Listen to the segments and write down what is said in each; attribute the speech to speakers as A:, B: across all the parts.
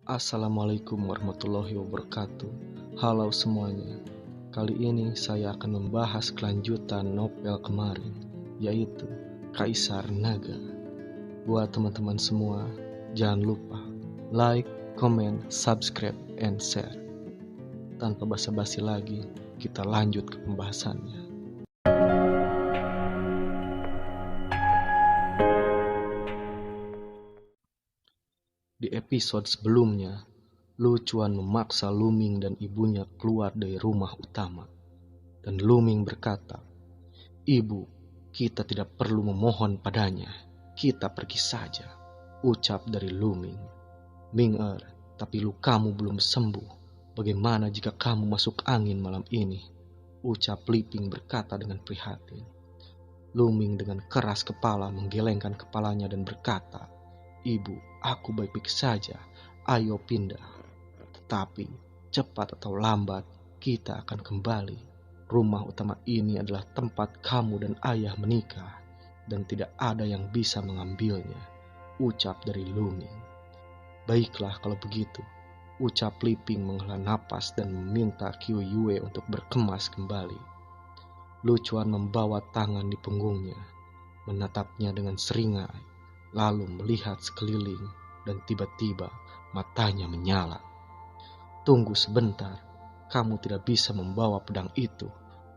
A: Assalamualaikum warahmatullahi wabarakatuh. Halo semuanya. Kali ini saya akan membahas kelanjutan novel kemarin, yaitu Kaisar Naga. Buat teman-teman semua, jangan lupa like, comment, subscribe, and share. Tanpa basa-basi lagi, kita lanjut ke pembahasannya. Di episode sebelumnya, Lu Chuan memaksa Luming dan ibunya keluar dari rumah utama. Dan Luming berkata, "Ibu, kita tidak perlu memohon padanya. Kita pergi saja," ucap dari Luming. "Ming-er, tapi lukamu belum sembuh. Bagaimana jika kamu masuk angin malam ini?" ucap Liping berkata dengan prihatin. Luming dengan keras kepala menggelengkan kepalanya dan berkata, "Ibu, aku baik-baik saja. Ayo pindah. Tetapi cepat atau lambat kita akan kembali. Rumah utama ini adalah tempat kamu dan ayah menikah, dan tidak ada yang bisa mengambilnya," ucap dari Luming. "Baiklah kalau begitu," ucap Liping menghela napas dan meminta Qiu Yue untuk berkemas kembali. Lu Chuan membawa tangan di punggungnya, menatapnya dengan seringai, lalu melihat sekeliling dan tiba-tiba matanya menyala. "Tunggu sebentar, kamu tidak bisa membawa pedang itu,"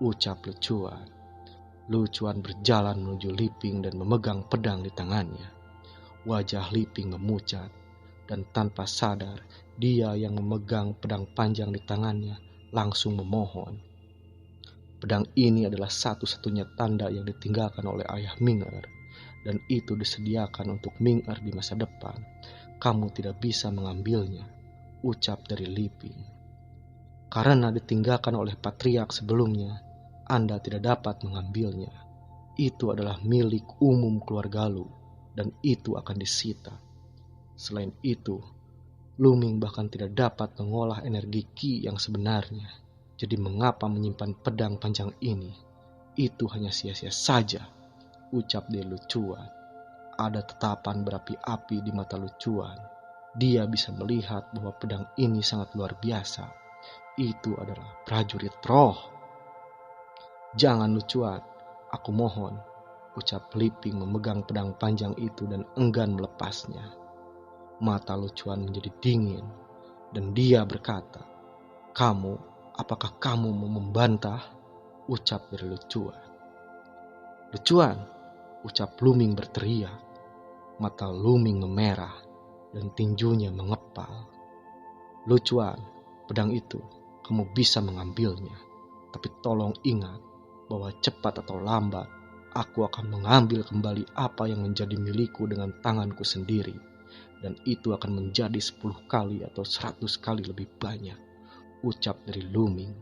A: ucap Lu Chuan. Lu Chuan berjalan menuju Liping dan memegang pedang di tangannya. Wajah Liping memucat, dan tanpa sadar dia yang memegang pedang panjang di tangannya langsung memohon. Pedang ini adalah satu-satunya tanda yang ditinggalkan oleh ayah Ming-er, dan itu disediakan untuk Ming-er di masa depan. Kamu tidak bisa mengambilnya, ucap dari Liping. Karena ditinggalkan oleh patriark sebelumnya, Anda tidak dapat mengambilnya. Itu adalah milik umum keluarga Lu, dan itu akan disita. Selain itu, Luming bahkan tidak dapat mengolah energi Qi yang sebenarnya. Jadi mengapa menyimpan pedang panjang ini? Itu hanya sia-sia saja, ucap dari Lu Chuan. Ada tatapan berapi-api di mata Lu Chuan. Dia bisa melihat bahwa pedang ini sangat luar biasa. Itu adalah prajurit roh. "Jangan Lu Chuan, aku mohon," ucap Liping memegang pedang panjang itu dan enggan melepasnya. Mata Lu Chuan menjadi dingin dan dia berkata, apakah kamu mau membantah?" ucap dari Lu Chuan. "Lu Chuan," ucap Luming berteriak. Mata Luming memerah dan tinjunya mengepal. "Lu Chuan, pedang itu kamu bisa mengambilnya. Tapi tolong ingat bahwa cepat atau lambat aku akan mengambil kembali apa yang menjadi milikku dengan tanganku sendiri. Dan itu akan menjadi 10 kali atau 100 kali lebih banyak," ucap dari Luming.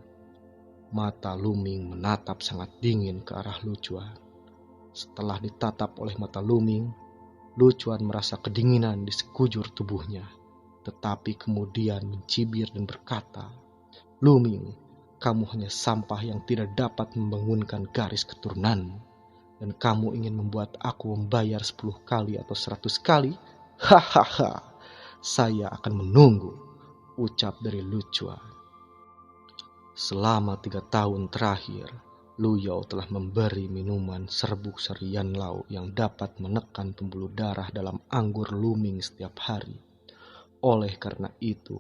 A: Mata Luming menatap sangat dingin ke arah Lu Chuan. Setelah ditatap oleh mata Luming, Lu Chuan merasa kedinginan di sekujur tubuhnya, tetapi kemudian mencibir dan berkata, "Luming, kamu hanya sampah yang tidak dapat membangunkan garis keturunanmu, dan kamu ingin membuat aku membayar 10 kali atau 100 kali? Hahaha, saya akan menunggu," ucap dari Lu Chuan. Selama 3 tahun terakhir, Lu Yao telah memberi minuman serbuk Sarian Lao yang dapat menekan pembuluh darah dalam anggur Luming setiap hari. Oleh karena itu,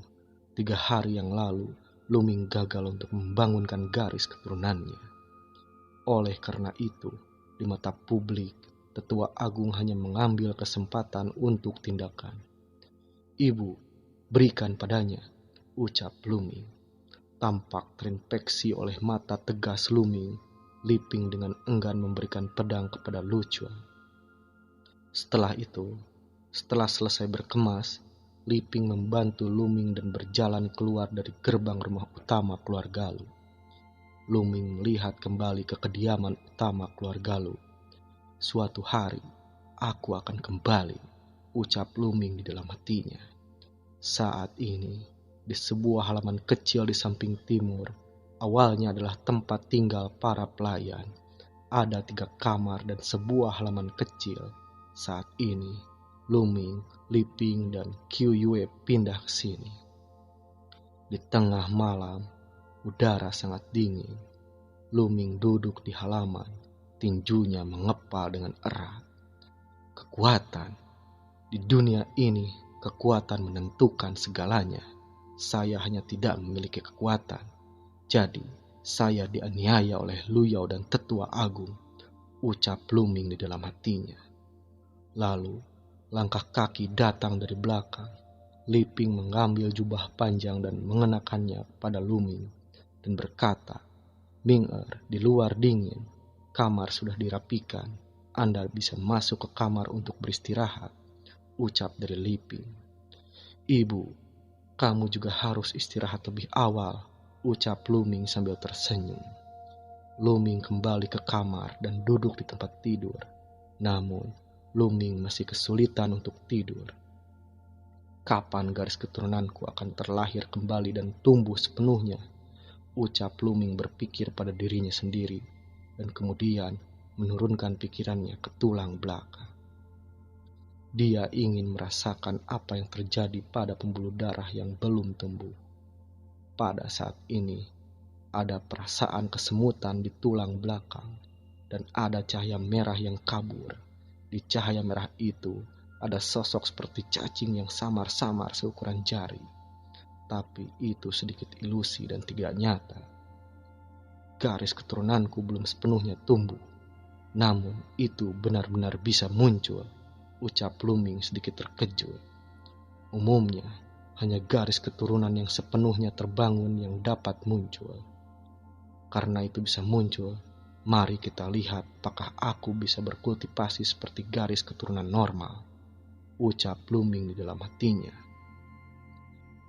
A: 3 hari yang lalu, Luming gagal untuk membangunkan garis keturunannya. Oleh karena itu, di mata publik, Tetua Agung hanya mengambil kesempatan untuk tindakan. "Ibu, berikan padanya," ucap Luming. Tampak terinfeksi oleh mata tegas Luming, Liping dengan enggan memberikan pedang kepada Lu Chuan. Setelah itu, setelah selesai berkemas, Liping membantu Luming dan berjalan keluar dari gerbang rumah utama keluarga Lu. Luming melihat kembali ke kediaman utama keluarga Lu. "Suatu hari, aku akan kembali," ucap Luming di dalam hatinya. Saat ini, di sebuah halaman kecil di samping timur, awalnya adalah tempat tinggal para pelayan. Ada 3 kamar dan sebuah halaman kecil. Saat ini, Luming, Liping, dan Kyuyue pindah ke sini. Di tengah malam, udara sangat dingin. Luming duduk di halaman, tinjunya mengepal dengan erat. Kekuatan. Di dunia ini, kekuatan menentukan segalanya. Saya hanya tidak memiliki kekuatan. Jadi, saya dianiaya oleh Luyao dan Tetua Agung, ucap Luming di dalam hatinya. Lalu, langkah kaki datang dari belakang. Liping mengambil jubah panjang dan mengenakannya pada Luming dan berkata, "Ming-er, di luar dingin, kamar sudah dirapikan. Anda bisa masuk ke kamar untuk beristirahat," ucap dari Liping. "Ibu, kamu juga harus istirahat lebih awal," ucap Luming sambil tersenyum. Luming kembali ke kamar dan duduk di tempat tidur. Namun, Luming masih kesulitan untuk tidur. "Kapan garis keturunanku akan terlahir kembali dan tumbuh sepenuhnya?" ucap Luming berpikir pada dirinya sendiri, dan kemudian menurunkan pikirannya ke tulang belakang. Dia ingin merasakan apa yang terjadi pada pembuluh darah yang belum tumbuh. Pada saat ini, ada perasaan kesemutan di tulang belakang, dan ada cahaya merah yang kabur. Di cahaya merah itu, ada sosok seperti cacing yang samar-samar seukuran jari. Tapi itu sedikit ilusi dan tidak nyata. Garis keturunanku belum sepenuhnya tumbuh. Namun itu benar-benar bisa muncul, ucap Luming sedikit terkejut. Umumnya, hanya garis keturunan yang sepenuhnya terbangun yang dapat muncul. Karena itu bisa muncul, mari kita lihat apakah aku bisa berkultivasi seperti garis keturunan normal, ucap Luming di dalam hatinya.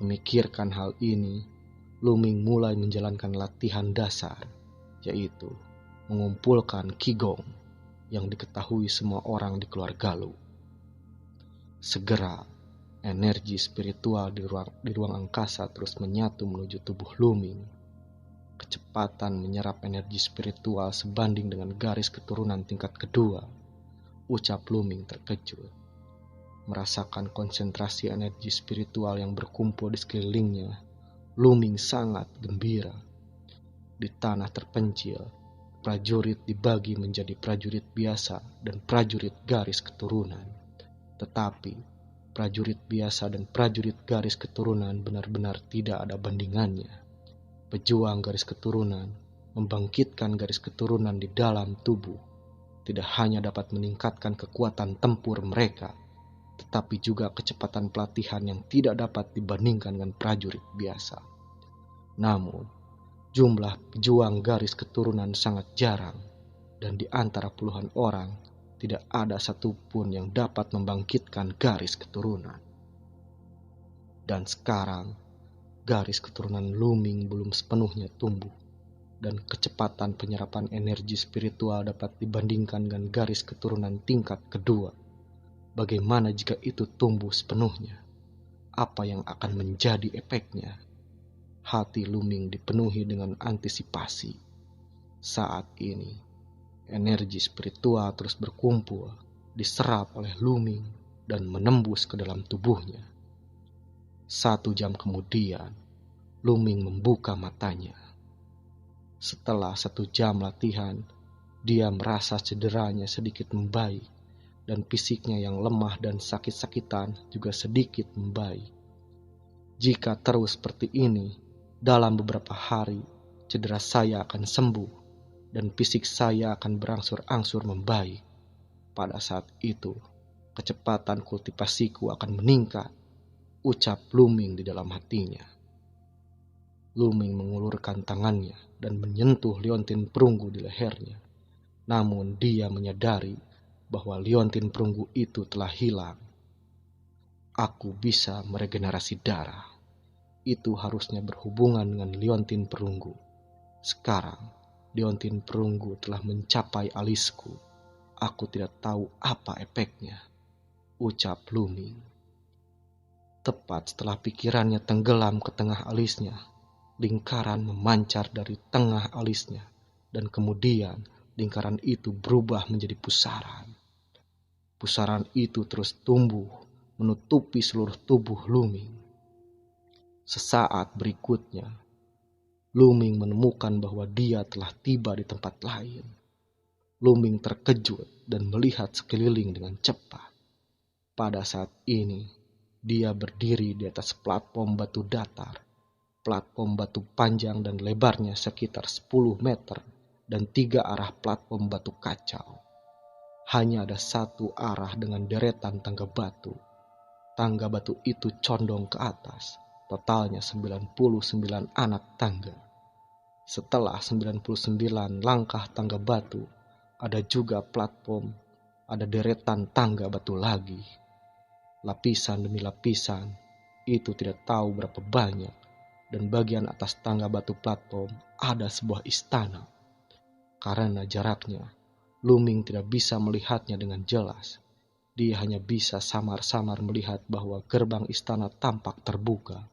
A: Memikirkan hal ini, Luming mulai menjalankan latihan dasar, yaitu mengumpulkan Qigong yang diketahui semua orang di keluarga Lu. Segera, energi spiritual di ruang angkasa terus menyatu menuju tubuh Luming. Kecepatan menyerap energi spiritual sebanding dengan garis keturunan tingkat kedua, ucap Luming terkejut. Merasakan konsentrasi energi spiritual yang berkumpul di sekelilingnya, Luming sangat gembira. Di tanah terpencil, prajurit dibagi menjadi prajurit biasa dan prajurit garis keturunan. Tetapi, prajurit biasa dan prajurit garis keturunan benar-benar tidak ada bandingannya. Pejuang garis keturunan membangkitkan garis keturunan di dalam tubuh tidak hanya dapat meningkatkan kekuatan tempur mereka, tetapi juga kecepatan pelatihan yang tidak dapat dibandingkan dengan prajurit biasa. Namun, jumlah pejuang garis keturunan sangat jarang, dan di antara puluhan orang, tidak ada satupun yang dapat membangkitkan garis keturunan. Dan sekarang, garis keturunan Luming belum sepenuhnya tumbuh, dan kecepatan penyerapan energi spiritual dapat dibandingkan dengan garis keturunan tingkat kedua. Bagaimana jika itu tumbuh sepenuhnya? Apa yang akan menjadi efeknya? Hati Luming dipenuhi dengan antisipasi. Saat ini, energi spiritual terus berkumpul, diserap oleh Luming dan menembus ke dalam tubuhnya. 1 jam kemudian, Luming membuka matanya. Setelah 1 jam latihan, dia merasa cederanya sedikit membaik, dan fisiknya yang lemah dan sakit-sakitan juga sedikit membaik. Jika terus seperti ini, dalam beberapa hari, cedera saya akan sembuh, dan fisik saya akan berangsur-angsur membaik. Pada saat itu, kecepatan kultivasiku akan meningkat, ucap Luming di dalam hatinya. Luming mengulurkan tangannya dan menyentuh liontin perunggu di lehernya. Namun dia menyadari bahwa liontin perunggu itu telah hilang. Aku bisa meregenerasi darah. Itu harusnya berhubungan dengan liontin perunggu. Sekarang, liontin perunggu telah mencapai alisku. Aku tidak tahu apa efeknya, ucap Luming. Tepat setelah pikirannya tenggelam ke tengah alisnya, lingkaran memancar dari tengah alisnya, dan kemudian lingkaran itu berubah menjadi pusaran. Pusaran itu terus tumbuh, menutupi seluruh tubuh Luming. Sesaat berikutnya, Luming menemukan bahwa dia telah tiba di tempat lain. Luming terkejut dan melihat sekeliling dengan cepat. Pada saat ini, dia berdiri di atas platform batu datar. Platform batu panjang dan lebarnya sekitar 10 meter dan 3 arah platform batu kacau. Hanya ada satu arah dengan deretan tangga batu. Tangga batu itu condong ke atas. Totalnya 99 anak tangga. Setelah 99 langkah tangga batu, ada juga platform, ada deretan tangga batu lagi. Lapisan demi lapisan, itu tidak tahu berapa banyak. Dan bagian atas tangga batu platform ada sebuah istana. Karena jaraknya, Luming tidak bisa melihatnya dengan jelas. Dia hanya bisa samar-samar melihat bahwa gerbang istana tampak terbuka.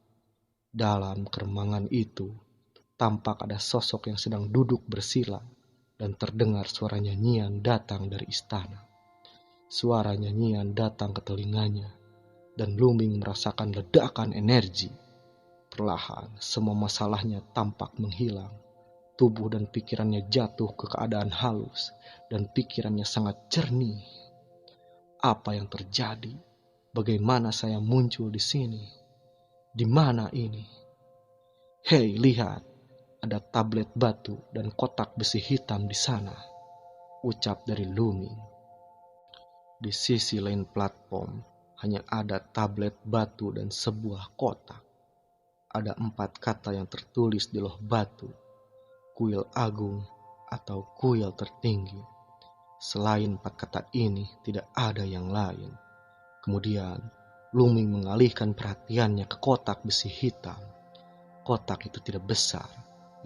A: Dalam keremangan itu, tampak ada sosok yang sedang duduk bersila dan terdengar suara nyanyian datang dari istana. Suara nyanyian datang ke telinganya dan Luming merasakan ledakan energi. Perlahan, semua masalahnya tampak menghilang. Tubuh dan pikirannya jatuh ke keadaan halus dan pikirannya sangat jernih. Apa yang terjadi? Bagaimana saya muncul di sini? Di mana ini? Hei, lihat, ada tablet batu dan kotak besi hitam di sana, ucap dari Luming. Di sisi lain platform hanya ada tablet batu dan sebuah kotak. Ada 4 kata yang tertulis di loh batu. Kuil agung atau kuil tertinggi. Selain 4 kata ini tidak ada yang lain. Kemudian Luming mengalihkan perhatiannya ke kotak besi hitam. Kotak itu tidak besar,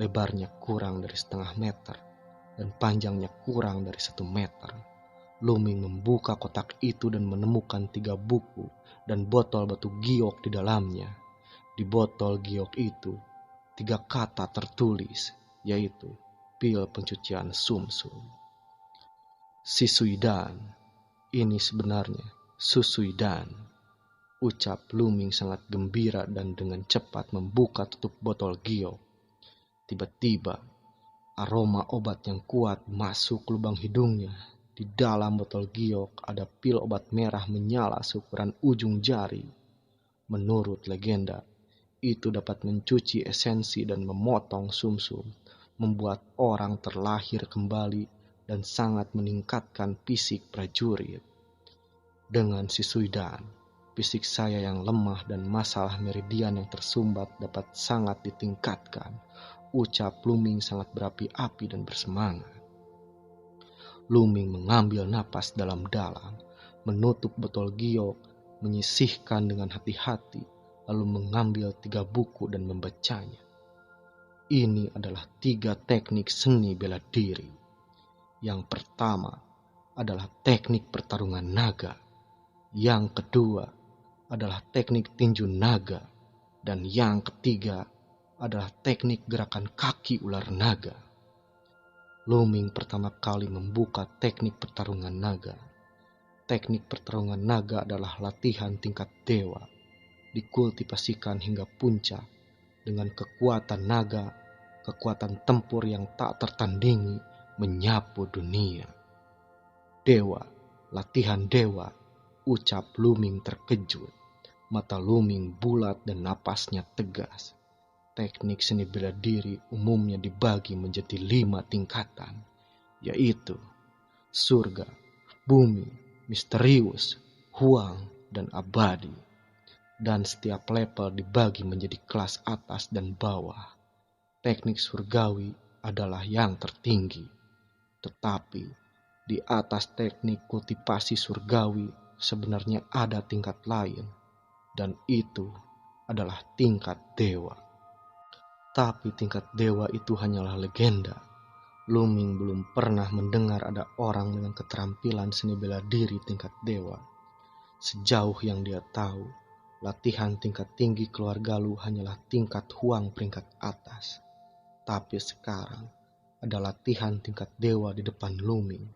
A: lebarnya kurang dari setengah meter dan panjangnya kurang dari 1 meter. Luming membuka kotak itu dan menemukan 3 buku dan botol batu giok di dalamnya. Di botol giok itu 3 kata tertulis, yaitu pil pencucian sumsum. Sisuidan, ini sebenarnya Susuidan, ucap Luming sangat gembira dan dengan cepat membuka tutup botol giok. Tiba-tiba, aroma obat yang kuat masuk ke lubang hidungnya. Di dalam botol giok ada pil obat merah menyala seukuran ujung jari. Menurut legenda, itu dapat mencuci esensi dan memotong sumsum, membuat orang terlahir kembali dan sangat meningkatkan fisik prajurit. Dengan Sisuidan, fisik saya yang lemah dan masalah meridian yang tersumbat dapat sangat ditingkatkan, ucap Luming sangat berapi-api dan bersemangat. Luming mengambil napas dalam-dalam, menutup botol giok, menyisihkan dengan hati-hati, lalu mengambil 3 buku dan membacanya. Ini adalah 3 teknik seni bela diri. Yang pertama adalah teknik pertarungan naga. Yang kedua adalah teknik tinju naga. Dan yang ketiga adalah teknik gerakan kaki ular naga. Luming pertama kali membuka teknik pertarungan naga. Teknik pertarungan naga adalah latihan tingkat dewa. Dikultivasikan hingga puncak dengan kekuatan naga, kekuatan tempur yang tak tertandingi menyapu dunia. Dewa, latihan dewa, ucap Luming terkejut. Mata Luming bulat dan napasnya tegas. Teknik seni bela diri umumnya dibagi menjadi 5 tingkatan, yaitu surga, bumi, misterius, huang, dan abadi. Dan setiap level dibagi menjadi kelas atas dan bawah. Teknik surgawi adalah yang tertinggi. Tetapi di atas teknik kultivasi surgawi sebenarnya ada tingkat lain. Dan itu adalah tingkat dewa. Tapi tingkat dewa itu hanyalah legenda. Luming belum pernah mendengar ada orang dengan keterampilan seni bela diri tingkat dewa. Sejauh yang dia tahu, latihan tingkat tinggi keluarga Lu hanyalah tingkat huang peringkat atas. Tapi sekarang ada latihan tingkat dewa di depan Luming.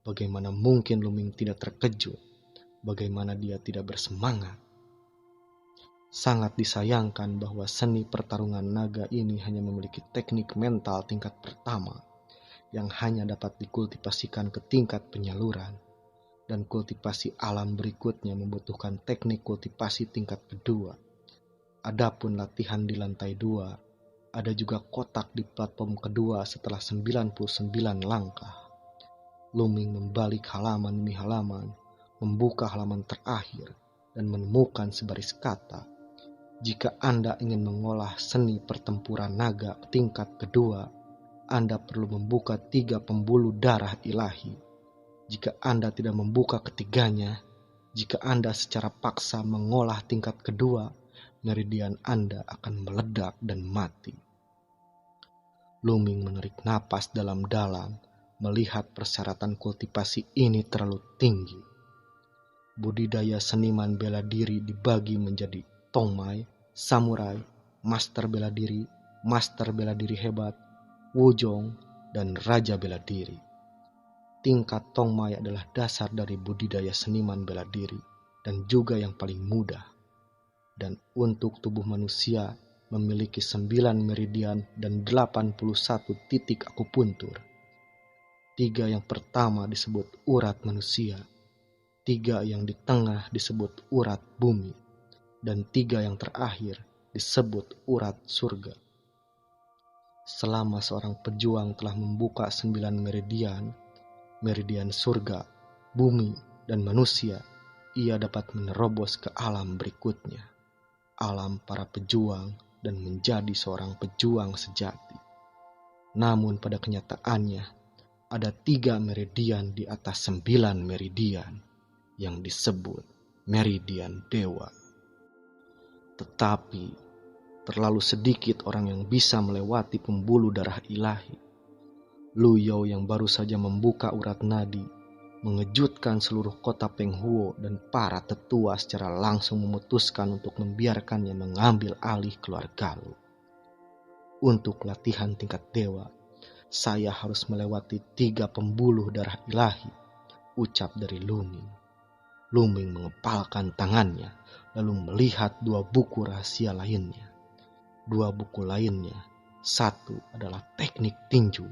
A: Bagaimana mungkin Luming tidak terkejut? bagaimana dia tidak bersemangat. Sangat disayangkan bahwa seni pertarungan naga ini hanya memiliki teknik mental tingkat pertama yang hanya dapat dikultivasikan ke tingkat penyaluran, dan kultivasi alam berikutnya membutuhkan teknik kultivasi tingkat kedua. Adapun latihan di lantai 2, ada juga kotak di platform kedua setelah 99 langkah. Luming membalik halaman demi halaman, membuka halaman terakhir, dan menemukan sebaris kata. Jika Anda ingin mengolah seni pertempuran naga tingkat kedua, Anda perlu membuka 3 pembuluh darah ilahi. Jika Anda tidak membuka ketiganya, jika Anda secara paksa mengolah tingkat kedua, meridian Anda akan meledak dan mati. Luming menarik napas dalam-dalam, melihat persyaratan kultivasi ini terlalu tinggi. Budidaya seniman bela diri dibagi menjadi tongmai, samurai, master bela diri hebat, wujong, dan raja bela diri. Tingkat tongmai adalah dasar dari budidaya seniman bela diri dan juga yang paling mudah. Dan untuk tubuh manusia memiliki 9 meridian dan 81 titik akupuntur. 3 yang pertama disebut urat manusia, 3 yang di tengah disebut urat bumi, dan 3 yang terakhir disebut urat surga. Selama seorang pejuang telah membuka 9 meridian surga, bumi, dan manusia, ia dapat menerobos ke alam berikutnya, alam para pejuang, dan menjadi seorang pejuang sejati. Namun pada kenyataannya, ada 3 meridian di atas 9 meridian yang disebut meridian dewa. Tetapi terlalu sedikit orang yang bisa melewati pembuluh darah ilahi. Lu Yao yang baru saja membuka urat nadi mengejutkan seluruh kota Penghuo, dan para tetua secara langsung memutuskan untuk membiarkannya mengambil alih keluarga Lu. Untuk latihan tingkat dewa, saya harus melewati 3 pembuluh darah ilahi, ucap dari Luming. Luming mengepalkan tangannya, lalu melihat 2 buku rahasia lainnya. 2 buku lainnya, satu adalah teknik tinju,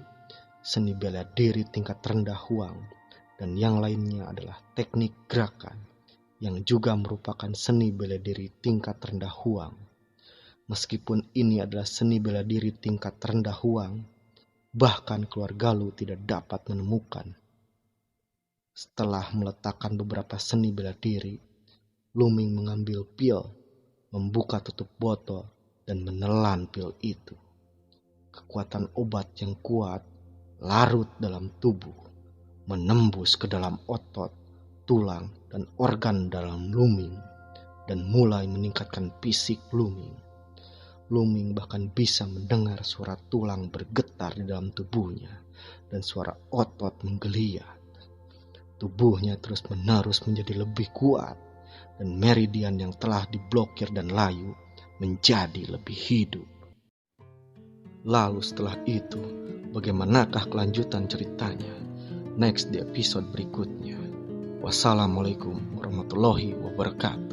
A: seni bela diri tingkat rendah Huang, dan yang lainnya adalah teknik gerakan, yang juga merupakan seni bela diri tingkat rendah Huang. Meskipun ini adalah seni bela diri tingkat rendah Huang, bahkan keluarga Lu tidak dapat menemukan. Setelah meletakkan beberapa seni bela diri, Luming mengambil pil, membuka tutup botol, dan menelan pil itu. Kekuatan obat yang kuat larut dalam tubuh, menembus ke dalam otot, tulang, dan organ dalam Luming, dan mulai meningkatkan fisik Luming. Luming bahkan bisa mendengar suara tulang bergetar di dalam tubuhnya, dan suara otot menggeliat. Tubuhnya terus-menerus menjadi lebih kuat, dan meridian yang telah diblokir dan layu menjadi lebih hidup. Lalu setelah itu, bagaimanakah kelanjutan ceritanya? Next di episode berikutnya. Wassalamualaikum warahmatullahi wabarakatuh.